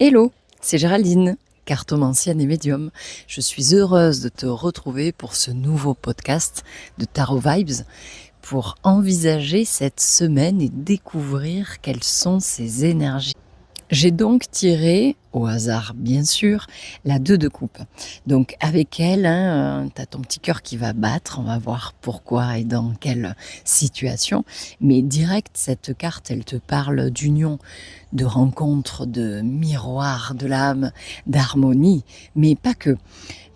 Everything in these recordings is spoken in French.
Hello, c'est Géraldine, cartomancienne et médium. Je suis heureuse de te retrouver pour ce nouveau podcast de Tarot Vibes pour envisager cette semaine et découvrir quelles sont ces énergies. J'ai donc tiré, au hasard bien sûr, la 2 de coupe. Donc avec elle, tu as ton petit cœur qui va battre, on va voir pourquoi et dans quelle situation. Mais direct, cette carte, elle te parle d'union, de rencontre, de miroir de l'âme, d'harmonie, mais pas que.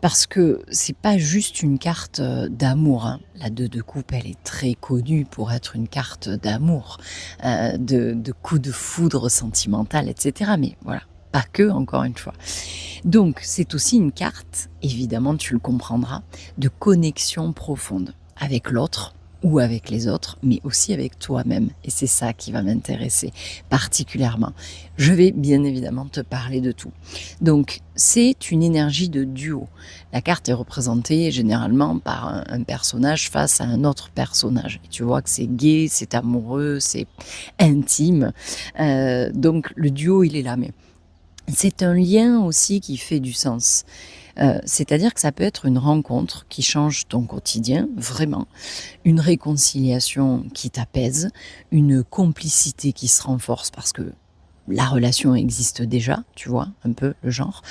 Parce que c'est pas juste une carte d'amour. La 2 de coupe, elle est très connue pour être une carte d'amour, de coup de foudre sentimental, etc. Mais voilà, pas que, encore une fois. Donc, c'est aussi une carte, évidemment, tu le comprendras, de connexion profonde avec l'autre ou avec les autres, mais aussi avec toi-même. Et c'est ça qui va m'intéresser particulièrement. Je vais bien évidemment te parler de tout. Donc, c'est une énergie de duo. La carte est représentée généralement par un personnage face à un autre personnage. Et tu vois que c'est gai, c'est amoureux, c'est intime. Donc, le duo, il est là. Mais c'est un lien aussi qui fait du sens. C'est-à-dire que ça peut être une rencontre qui change ton quotidien, vraiment, une réconciliation qui t'apaise, une complicité qui se renforce parce que la relation existe déjà, tu vois, un peu le genre.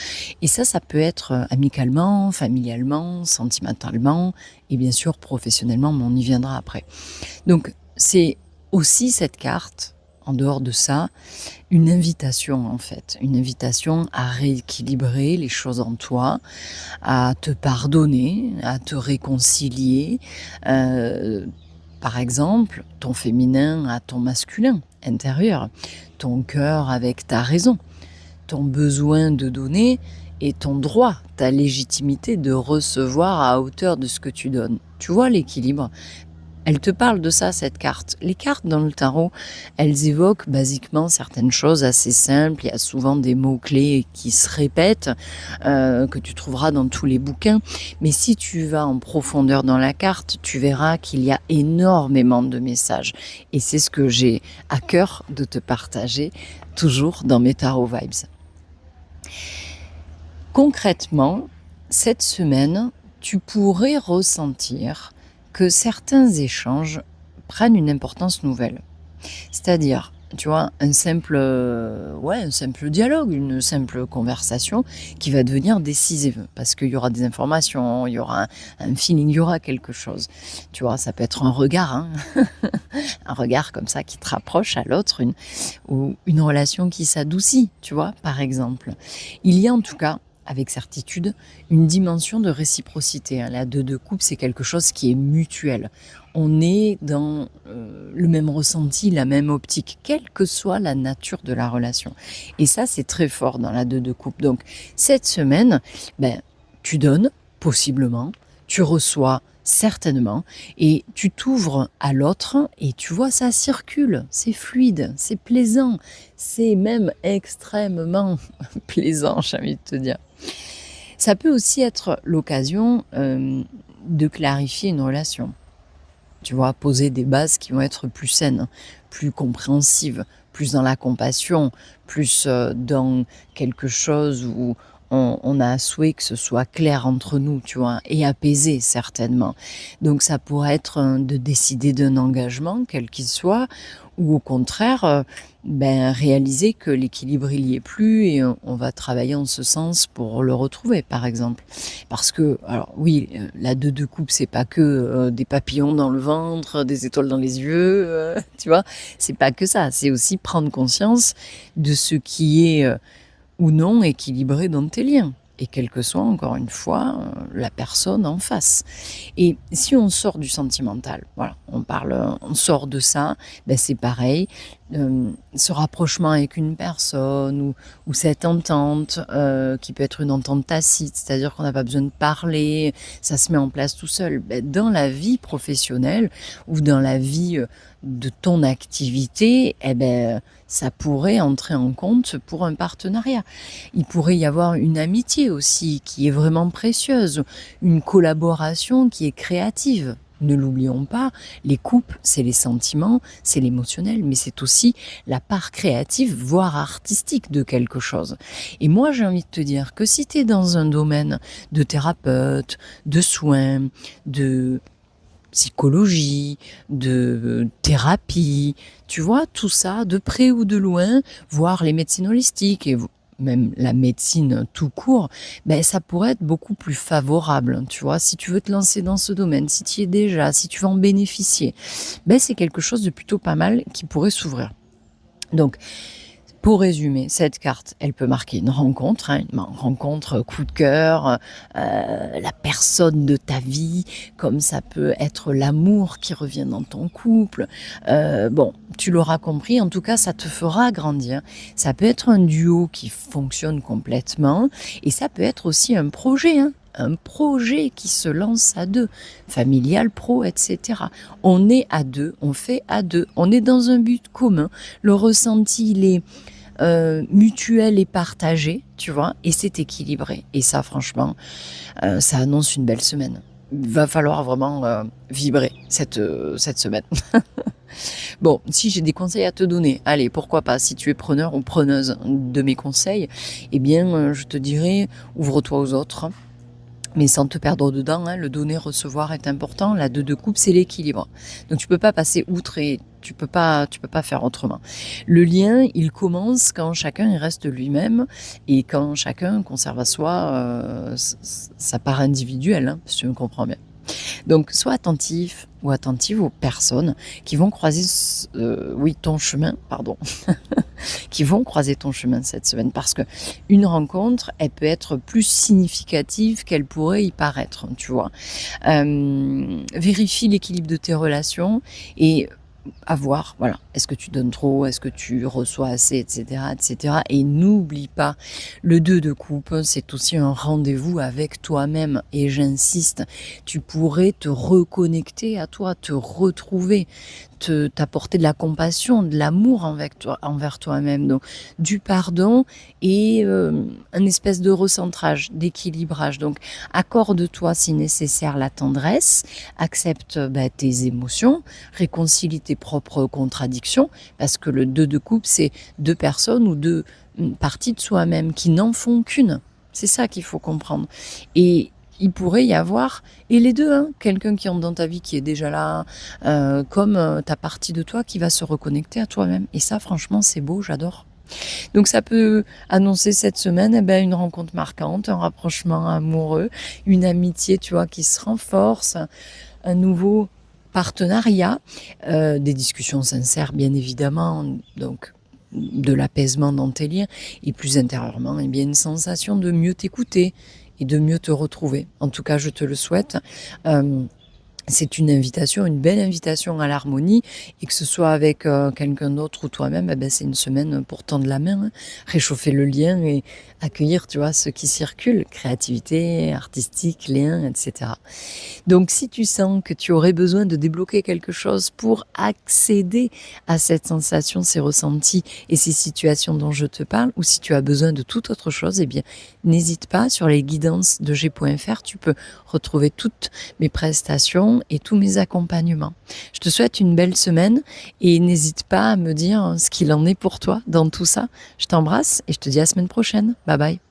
Et ça peut être amicalement, familialement, sentimentalement et bien sûr professionnellement, mais on y viendra après. Donc c'est aussi cette carte, en dehors de ça, une invitation en fait, une invitation à rééquilibrer les choses en toi, à te pardonner, à te réconcilier. Par exemple, ton féminin à ton masculin intérieur, ton cœur avec ta raison, ton besoin de donner et ton droit, ta légitimité de recevoir à hauteur de ce que tu donnes. Tu vois l'équilibre? Elle te parle de ça, cette carte. Les cartes dans le tarot, elles évoquent basiquement certaines choses assez simples. Il y a souvent des mots-clés qui se répètent, que tu trouveras dans tous les bouquins. Mais si tu vas en profondeur dans la carte, tu verras qu'il y a énormément de messages. Et c'est ce que j'ai à cœur de te partager, toujours dans mes Tarot Vibes. Concrètement, cette semaine, tu pourrais ressentir que certains échanges prennent une importance nouvelle. C'est-à-dire, tu vois, un simple dialogue, une simple conversation qui va devenir décisive parce qu'il y aura des informations, il y aura un feeling, il y aura quelque chose. Tu vois, ça peut être un regard, un regard comme ça qui te rapproche à l'autre, ou une relation qui s'adoucit, tu vois, par exemple. Il y a en tout cas avec certitude, une dimension de réciprocité. La 2 de coupe, c'est quelque chose qui est mutuel. On est dans le même ressenti, la même optique, quelle que soit la nature de la relation. Et ça, c'est très fort dans la 2 de coupe. Donc, cette semaine, tu donnes, possiblement, tu reçois certainement, et tu t'ouvres à l'autre et tu vois, ça circule, c'est fluide, c'est plaisant, c'est même extrêmement plaisant, j'ai envie de te dire. Ça peut aussi être l'occasion de clarifier une relation. Tu vois, poser des bases qui vont être plus saines, plus compréhensives, plus dans la compassion, plus dans quelque chose où on a souhait que ce soit clair entre nous, tu vois, et apaisé certainement. Donc ça pourrait être de décider d'un engagement, quel qu'il soit, ou au contraire, réaliser que l'équilibre il y est plus et on va travailler en ce sens pour le retrouver, par exemple. Parce que, alors oui, la 2 de coupe, c'est pas que des papillons dans le ventre, des étoiles dans les yeux, tu vois, c'est pas que ça, c'est aussi prendre conscience de ce qui est ou non équilibré dans tes liens. Et quelle que soit, encore une fois, la personne en face. Et si on sort du sentimental, voilà, on sort de ça, c'est pareil. Ce rapprochement avec une personne ou cette entente qui peut être une entente tacite, c'est-à-dire qu'on n'a pas besoin de parler, ça se met en place tout seul. Dans la vie professionnelle ou dans la vie de ton activité, ça pourrait entrer en compte pour un partenariat. Il pourrait y avoir une amitié aussi qui est vraiment précieuse, une collaboration qui est créative. ne l'oublions pas, les coupes, c'est les sentiments, c'est l'émotionnel, mais c'est aussi la part créative, voire artistique de quelque chose. Et moi, j'ai envie de te dire que si tu es dans un domaine de thérapeute, de soins, de psychologie, de thérapie, tu vois, tout ça, de près ou de loin, voire les médecines holistiques et même la médecine tout court, ben ça pourrait être beaucoup plus favorable, tu vois, si tu veux te lancer dans ce domaine, si tu y es déjà, si tu veux en bénéficier, ben c'est quelque chose de plutôt pas mal qui pourrait s'ouvrir. Donc, pour résumer, cette carte, elle peut marquer une rencontre, une rencontre coup de cœur, la personne de ta vie, comme ça peut être l'amour qui revient dans ton couple. Bon, tu l'auras compris, en tout cas, ça te fera grandir. Ça peut être un duo qui fonctionne complètement, et ça peut être aussi un projet, un projet qui se lance à deux, familial, pro, etc. On est à deux, on fait à deux, on est dans un but commun. Le ressenti, il est mutuel et partagé, tu vois, et c'est équilibré. Et ça, franchement, ça annonce une belle semaine. Il va falloir vraiment vibrer cette semaine. Bon, si j'ai des conseils à te donner, allez, pourquoi pas, si tu es preneur ou preneuse de mes conseils, eh bien, je te dirais, ouvre-toi aux autres, mais sans te perdre dedans, le donner-recevoir est important. La 2 de coupe, c'est l'équilibre. Donc tu peux pas passer outre et tu peux pas faire autrement. Le lien, il commence quand chacun il reste lui-même et quand chacun conserve à soi sa part individuelle, si tu me comprends bien. Donc, sois attentif ou attentive aux personnes qui vont croiser ton chemin, qui vont croiser ton chemin cette semaine, parce que une rencontre, elle peut être plus significative qu'elle pourrait y paraître, tu vois. Vérifie l'équilibre de tes relations et à voir, voilà, est-ce que tu donnes trop, est-ce que tu reçois assez, etc., etc. Et n'oublie pas, le 2 de coupe, c'est aussi un rendez-vous avec toi-même, et j'insiste, tu pourrais te reconnecter à toi, te retrouver, t'apporter de la compassion, de l'amour envers toi-même, donc du pardon et un espèce de recentrage, d'équilibrage. Donc accorde-toi si nécessaire la tendresse, accepte tes émotions, réconcilie tes propres contradictions, parce que le 2 de coupe, c'est deux personnes ou deux parties de soi-même qui n'en font qu'une. C'est ça qu'il faut comprendre. Et il pourrait y avoir, et les deux, quelqu'un qui entre dans ta vie qui est déjà là, comme ta partie de toi qui va se reconnecter à toi-même. Et ça, franchement, c'est beau, j'adore. Donc ça peut annoncer cette semaine une rencontre marquante, un rapprochement amoureux, une amitié, tu vois, qui se renforce, un nouveau partenariat, des discussions sincères, bien évidemment, donc de l'apaisement dans tes liens, et plus intérieurement, une sensation de mieux t'écouter et de mieux te retrouver. En tout cas, je te le souhaite. C'est une invitation, une belle invitation à l'harmonie, et que ce soit avec quelqu'un d'autre ou toi-même, c'est une semaine pour tendre la main, réchauffer le lien et accueillir, tu vois, ce qui circule, créativité, artistique, lien, etc. Donc si tu sens que tu aurais besoin de débloquer quelque chose pour accéder à cette sensation, ces ressentis et ces situations dont je te parle, ou si tu as besoin de toute autre chose, n'hésite pas, sur les guidances de G.fr, tu peux retrouver toutes mes prestations et tous mes accompagnements. Je te souhaite une belle semaine et n'hésite pas à me dire ce qu'il en est pour toi dans tout ça. Je t'embrasse et je te dis à la semaine prochaine. Bye bye.